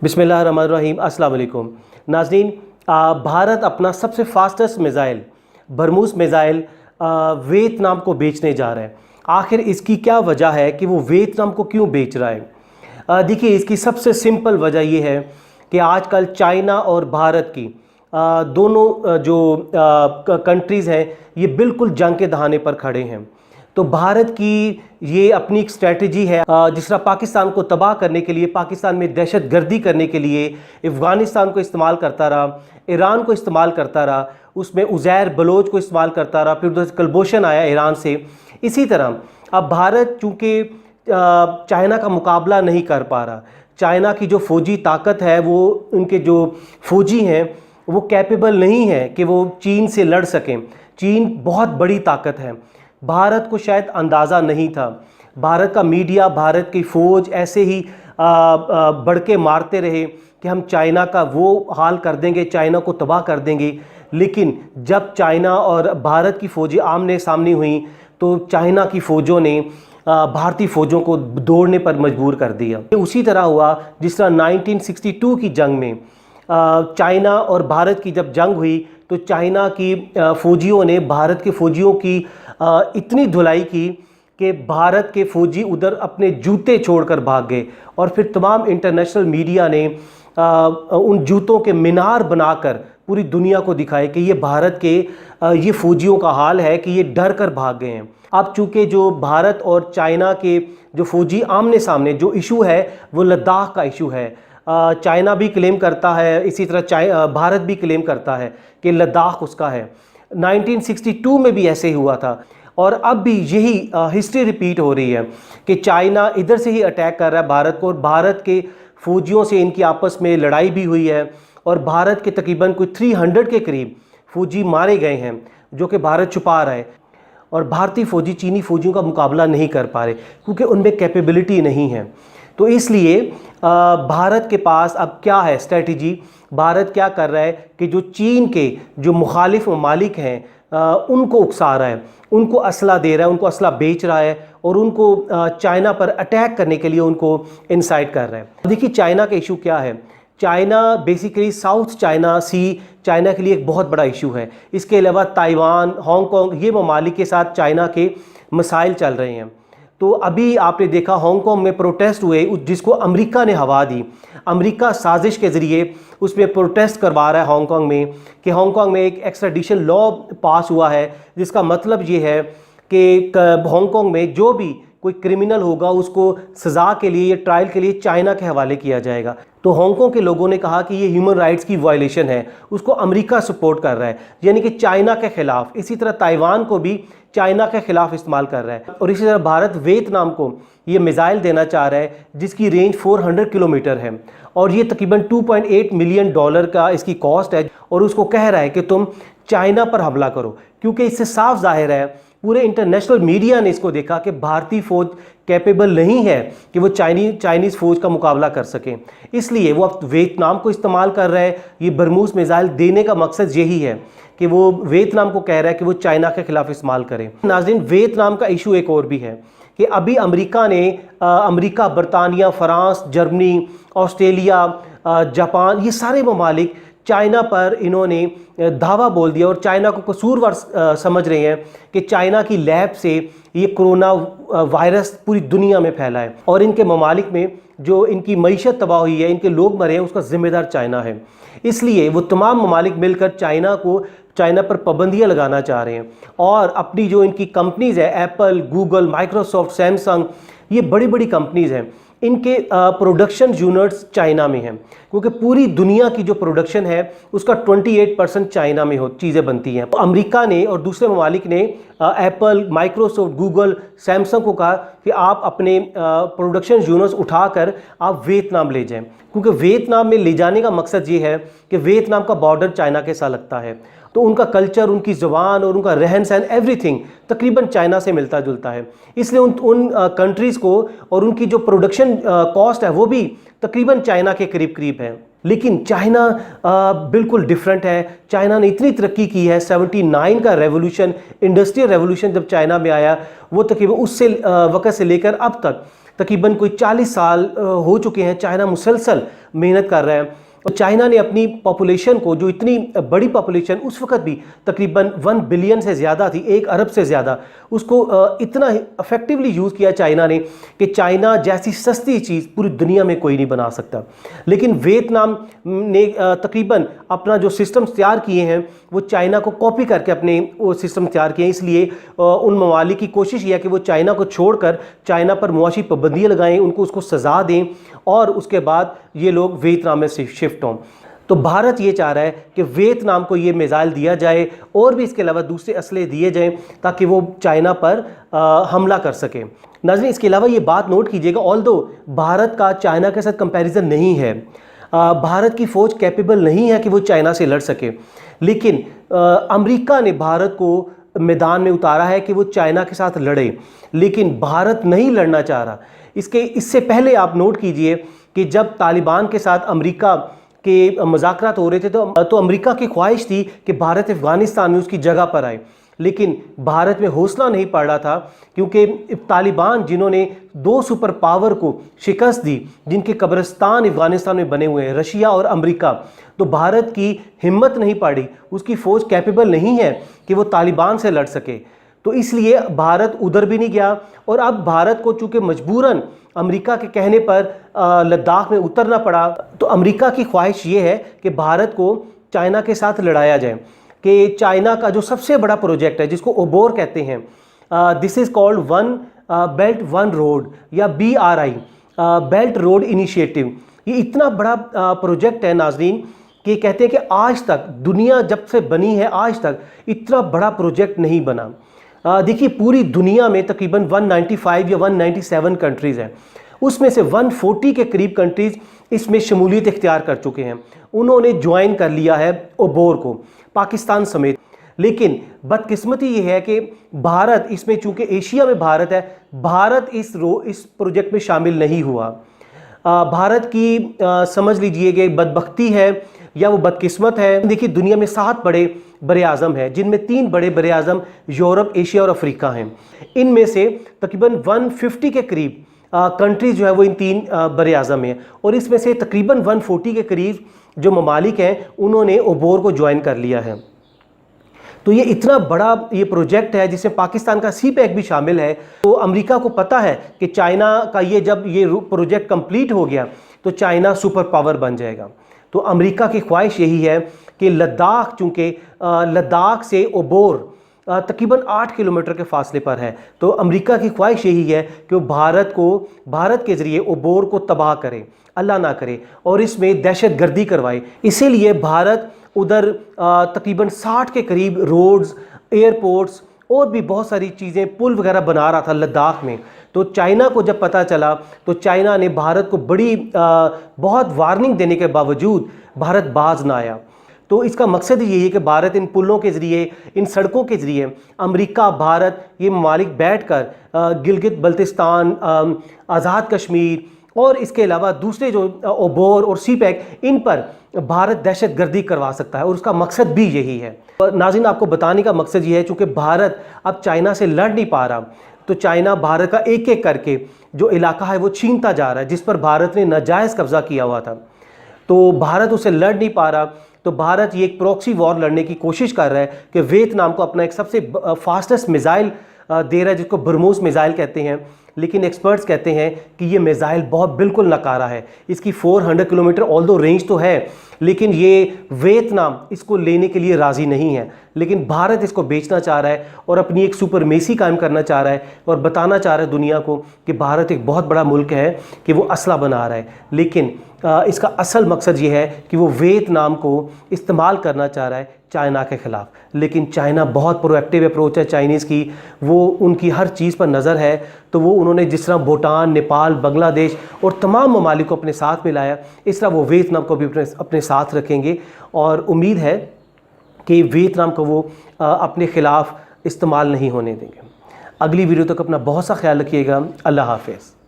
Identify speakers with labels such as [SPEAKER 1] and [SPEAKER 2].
[SPEAKER 1] बिस्मिल्लाहिर्रहमानिर्रहीम। अस्सलाम वालेकुम नाज़रीन, भारत अपना सबसे fastest missile BrahMos missile Vietnam को बेचने जा रहा है। आखिर इसकी क्या वजह है कि वो वियतनाम को क्यों बेच रहा है? देखिए, इसकी सबसे सिंपल वजह ये है कि आजकल चाइना और भारत की दोनों जो कंट्रीज़ हैं ये बिल्कुल जंग के दहाने पर खड़े हैं। तो भारत की ये अपनी एक स्ट्रेटजी है, जिस तरह पाकिस्तान को तबाह करने के लिए, पाकिस्तान में दहशत गर्दी करने के लिए अफ़गानिस्तान को इस्तेमाल करता रहा, ईरान को इस्तेमाल करता रहा, उसमें उज़ैर बलोच को इस्तेमाल करता रहा, फिर उधर से कलभूषण आया ईरान से। इसी तरह अब भारत चूँकि चाइना का मुकाबला नहीं कर पा रहा, चाइना की जो फ़ौजी ताकत है वो, उनके जो फ़ौजी हैं वो कैपेबल नहीं है कि वो चीन से लड़ सकें। चीन बहुत बड़ी ताकत है, भारत को शायद अंदाज़ा नहीं था। भारत का मीडिया, भारत की फ़ौज ऐसे ही बढ़ के मारते रहे कि हम चाइना का वो हाल कर देंगे, चाइना को तबाह कर देंगे। लेकिन जब चाइना और भारत की फ़ौजें आमने सामने हुई तो चाइना की फ़ौजों ने भारतीय फ़ौजों को दौड़ने पर मजबूर कर दिया। उसी तरह हुआ जिस तरह 1962 की जंग में चाइना और भारत की जब जंग हुई तो चाइना की फ़ौजियों ने भारत के फ़ौजियों की इतनी धुलाई की कि भारत के फ़ौजी उधर अपने जूते छोड़कर भाग गए। और फिर तमाम इंटरनेशनल मीडिया ने उन जूतों के मीनार बनाकर पूरी दुनिया को दिखाए कि ये भारत के ये फ़ौजियों का हाल है कि ये डर कर भाग गए हैं। अब चूँकि जो भारत और चाइना के जो फ़ौजी आमने सामने जो इशू है वो लद्दाख का इशू है। चाइना भी क्लेम करता है, इसी तरह भारत भी क्लेम करता है कि लद्दाख उसका है। 1962 में भी ऐसे ही हुआ था और अब भी यही हिस्ट्री रिपीट हो रही है कि चाइना इधर से ही अटैक कर रहा है भारत को, और भारत के फ़ौजियों से इनकी आपस में लड़ाई भी हुई है और भारत के तकरीबन कोई 300 के करीब फ़ौजी मारे गए हैं जो कि भारत छुपा रहा है। और भारतीय फ़ौजी चीनी फ़ौजियों का मुकाबला नहीं कर पा रहे क्योंकि उनमें कैपेबिलिटी नहीं है। तो इसलिए भारत के पास अब क्या है स्ट्रेटजी? भारत क्या कर रहा है कि जो चीन के जो मुखालिफ ममालिक हैं उनको उकसा रहा है, उनको असला दे रहा है, उनको असला बेच रहा है और उनको चाइना पर अटैक करने के लिए उनको इंसाइट कर रहा है। देखिए, चाइना का इशू क्या है। चाइना बेसिकली साउथ चाइना सी चाइना के लिए एक बहुत बड़ा इशू है। इसके अलावा ताइवान, हांगकांग, ये ममालिक के साथ चाइना के मसाइल चल रहे हैं। तो अभी आपने देखा हांगकांग में प्रोटेस्ट हुए जिसको अमेरिका ने हवा दी। अमेरिका साजिश के ज़रिए उसमें प्रोटेस्ट करवा रहा है हांगकांग में कि हांगकांग में एक एक्स्ट्राडिशन लॉ पास हुआ है जिसका मतलब ये है कि हांगकांग में जो भी कोई क्रिमिनल होगा उसको सज़ा के लिए या ट्रायल के लिए चाइना के हवाले किया जाएगा। तो हांगकांग के लोगों ने कहा कि ये ह्यूमन राइट्स की वायलेशन है, उसको अमेरिका सपोर्ट कर रहा है, यानी कि चाइना के ख़िलाफ़। इसी तरह ताइवान को भी चाइना के ख़िलाफ़ इस्तेमाल कर रहा है। और इसी तरह भारत वियतनाम को ये मिज़ाइल देना चाह रहा है जिसकी रेंज 400 किलोमीटर है और ये तकरीबन $2.8 मिलियन का इसकी कॉस्ट है। और उसको कह रहा है कि तुम चाइना पर हमला करो, क्योंकि इससे साफ जाहिर है, पूरे इंटरनेशनल मीडिया ने इसको देखा कि भारतीय फ़ौज कैपेबल नहीं है कि वो चाइनीज़ फ़ौज का मुकाबला कर सकें। इसलिए वो अब वियतनाम को इस्तेमाल कर रहा है। ये ब्रह्मोस मिज़ाइल देने का मकसद यही है कि वो वियतनाम को कह रहा है कि वो चाइना के ख़िलाफ़ इस्तेमाल करें। नाज़रीन, वियतनाम का इशू एक और भी है कि अभी अमेरिका, बरतानिया, फ़्रांस, जर्मनी, ऑस्ट्रेलिया, जापान, ये सारे ममालिक चाइना पर इन्होंने धावा बोल दिया और चाइना को कसूरवार समझ रहे हैं कि चाइना की लैब से ये कोरोना वायरस पूरी दुनिया में फैला है और इनके ममालिक में जो इनकी मईशत तबाह हुई है, इनके लोग मरे हैं, उसका ज़िम्मेदार चाइना है। इसलिए वो तमाम ममालिक मिलकर चाइना पर पाबंदियाँ लगाना चाह रहे हैं और अपनी जो इनकी कंपनीज़ है, एप्पल, गूगल, माइक्रोसॉफ्ट, सैमसंग, ये बड़ी बड़ी कंपनीज़ हैं, इनके प्रोडक्शन यूनिट्स चाइना में हैं क्योंकि पूरी दुनिया की जो प्रोडक्शन है उसका 28% चाइना में चीज़ें बनती हैं। तो अमेरिका ने और दूसरे ममालिक ने एप्पल, माइक्रोसॉफ्ट, गूगल, सैमसंग को कहा कि आप अपने प्रोडक्शन यूनिट्स उठाकर आप वियतनाम ले जाएं, क्योंकि वियतनाम में ले जाने का मकसद ये है कि वियतनाम का बॉर्डर चाइना के साथ लगता है। तो उनका कल्चर, उनकी ज़ुबान और उनका रहन सहन एवरीथिंग तकरीबन चाइना से मिलता जुलता है। इसलिए उन कंट्रीज़ को और उनकी जो प्रोडक्शन कॉस्ट है वो भी तकरीबन चाइना के करीब करीब है। लेकिन चाइना बिल्कुल डिफरेंट है। चाइना ने इतनी तरक्की की है, 79 का रेवोल्यूशन, इंडस्ट्रियल रेवोल्यूशन जब चाइना में आया वो तकरीबन उससे वक्त से लेकर अब तक तकरीबन कोई 40 साल हो चुके हैं चाइना मुसलसल मेहनत कर रहा है। और चाइना ने अपनी पॉपुलेशन को, जो इतनी बड़ी पॉपुलेशन उस वक्त भी तकरीबन 1 बिलियन से ज़्यादा थी, 1 अरब से ज़्यादा, उसको इतना इफेक्टिवली यूज़ किया चाइना ने कि चाइना जैसी सस्ती चीज़ पूरी दुनिया में कोई नहीं बना सकता। लेकिन वियतनाम ने तकरीबन अपना जो सिस्टम तैयार किए हैं वो चाइना को कॉपी करके अपने वो सिस्टम तैयार किए हैं। इसलिए उन ममालिक की कोशिश ये है कि वो चाइना को छोड़कर चाइना पर मुआशी पाबंदियाँ लगाएं, उनको उसको सज़ा दें और उसके बाद ये लोग वियतनाम में शिफ्ट हों। तो भारत ये चाह रहा है कि वियतनाम को ये मिसाइल दिया जाए और भी इसके अलावा दूसरे असले दिए जाएं ताकि वो चाइना पर हमला कर सके। नाज़रीन, इसके अलावा ये बात नोट कीजिएगा, ऑल्दो भारत का चाइना के साथ कंपैरिजन नहीं है, भारत की फ़ौज कैपेबल नहीं है कि वो चाइना से लड़ सके, लेकिन अमेरिका ने भारत को मैदान में उतारा है कि वो चाइना के साथ लड़े, लेकिन भारत नहीं लड़ना चाह रहा। इससे पहले आप नोट कीजिए कि जब तालिबान के साथ अमेरिका के मुज़ाकरात हो रहे थे तो अमेरिका की ख्वाहिश थी कि भारत अफ़गानिस्तान में उसकी जगह पर आए, लेकिन भारत में हौसला नहीं पड़ रहा था क्योंकि तालिबान जिन्होंने 2 सुपर पावर को शिकस्त दी, जिनके कब्रिस्तान अफ़गानिस्तान में बने हुए हैं, रशिया और अमेरिका, तो भारत की हिम्मत नहीं पड़ी, उसकी फ़ौज कैपेबल नहीं है कि वो तालिबान से लड़ सके। तो इसलिए भारत उधर भी नहीं गया और अब भारत को चूँकि मजबूरन अमेरिका के कहने पर लद्दाख में उतरना पड़ा, तो अमेरिका की ख्वाहिश ये है कि भारत को चाइना के साथ लड़ाया जाए। कि चाइना का जो सबसे बड़ा प्रोजेक्ट है जिसको ओबोर कहते हैं, this is called one belt one road या BRI, बेल्ट रोड इनिशिएटिव। ये इतना बड़ा प्रोजेक्ट है नाजरीन कि कहते हैं कि आज तक दुनिया जब से बनी है आज तक इतना बड़ा प्रोजेक्ट नहीं बना। देखिए, पूरी दुनिया में तकरीबन 195 या 197 कंट्रीज़ हैं, उसमें से 140 के करीब कंट्रीज़ इसमें शमूलियत इख्तियार कर चुके हैं, उन्होंने ज्वाइन कर लिया है ओबोर को, पाकिस्तान समेत। लेकिन बदकिस्मती ये है कि भारत इसमें, चूँकि एशिया में भारत है, भारत इस प्रोजेक्ट में शामिल नहीं हुआ। भारत की समझ लीजिए कि बदबख्ती है या वो बदकिस्मत है। देखिए, दुनिया में 7 बड़े बरे आज़म हैं, जिनमें 3 बड़े बरे आज़म यूरोप, एशिया और अफ्रीका हैं। इनमें से तकरीबन 150 के करीब कंट्रीज़ जो है वो इन 3 बरे आज़म हैं, और इसमें से तकरीबन 140 के करीब जो ममालिक हैं उन्होंने ओबोर को ज्वाइन कर लिया है। तो ये इतना बड़ा ये प्रोजेक्ट है जिसमें पाकिस्तान का CPEC भी शामिल है। तो अमेरिका को पता है कि चाइना का जब ये प्रोजेक्ट कंप्लीट हो गया तो चाइना सुपर पावर बन जाएगा। तो अमेरिका की ख्वाहिश यही है कि लद्दाख, चूँकि लद्दाख से ओबोर तकरीबन 8 किलोमीटर के फासले पर है, तो अमेरिका की ख्वाहिश यही है कि वो भारत के ज़रिए ओबोर को तबाह करे, अल्लाह ना करे, और इसमें दहशत गर्दी करवाए। इसीलिए भारत उधर तकरीबन 60 के करीब रोड्स, एयरपोर्ट्स और भी बहुत सारी चीज़ें, पुल वगैरह बना रहा था लद्दाख में। तो चाइना को जब पता चला तो चाइना ने भारत को बहुत वार्निंग देने के बावजूद भारत बाज ना आया। तो इसका मकसद यही है कि भारत इन पुलों के ज़रिए, इन सड़कों के ज़रिए, अमेरिका, भारत, ये ममालिक बैठ कर गिलगित बल्तिस्तान, आज़ाद कश्मीर और इसके अलावा दूसरे जो ओबोर और CPEC, इन पर भारत दहशत गर्दी करवा सकता है, और उसका मकसद भी यही है। नाज़रीन, आपको बताने का मकसद ये है, चूँकि भारत अब चाइना से लड़ नहीं पा रहा, तो चाइना भारत का एक एक करके जो इलाका है वो छीनता जा रहा है, जिस पर भारत ने नाजायज़ कब्ज़ा किया हुआ था। तो भारत उसे लड़ नहीं पा रहा, तो भारत ये एक प्रॉक्सी वॉर लड़ने की कोशिश कर रहा है कि वियतनाम को अपना एक सबसे फास्टेस्ट मिसाइल दे रहा है, जिसको ब्रह्मोस मिसाइल कहते हैं। लेकिन एक्सपर्ट्स कहते हैं कि ये मिसाइल बिल्कुल नकारा है। इसकी 400 किलोमीटर ऑल्दो रेंज तो है, लेकिन ये वियतनाम इसको लेने के लिए राज़ी नहीं है। लेकिन भारत इसको बेचना चाह रहा है और अपनी एक सुपरमेसी कायम करना चाह रहा है और बताना चाह रहा है दुनिया को कि भारत एक बहुत बड़ा मुल्क है, कि वो असला बना रहा है। लेकिन इसका असल मकसद ये है कि वो वियतनाम को इस्तेमाल करना चाह रहा है चाइना के ख़िलाफ़। लेकिन चाइना बहुत प्रोएक्टिव अप्रोच है चाइनीज़ की, वो उनकी हर चीज़ पर नज़र है। तो वो उन्होंने जिस तरह भूटान, नेपाल, बांग्लादेश और तमाम ममालिक को अपने साथ मिलाया, इस तरह वो वियतनाम को भी अपने साथ रखेंगे, और उम्मीद है कि वियतनाम को वो अपने ख़िलाफ़ इस्तेमाल नहीं होने देंगे। अगली वीडियो तक अपना बहुत सा ख्याल रखिएगा। अल्लाह हाफ़िज़।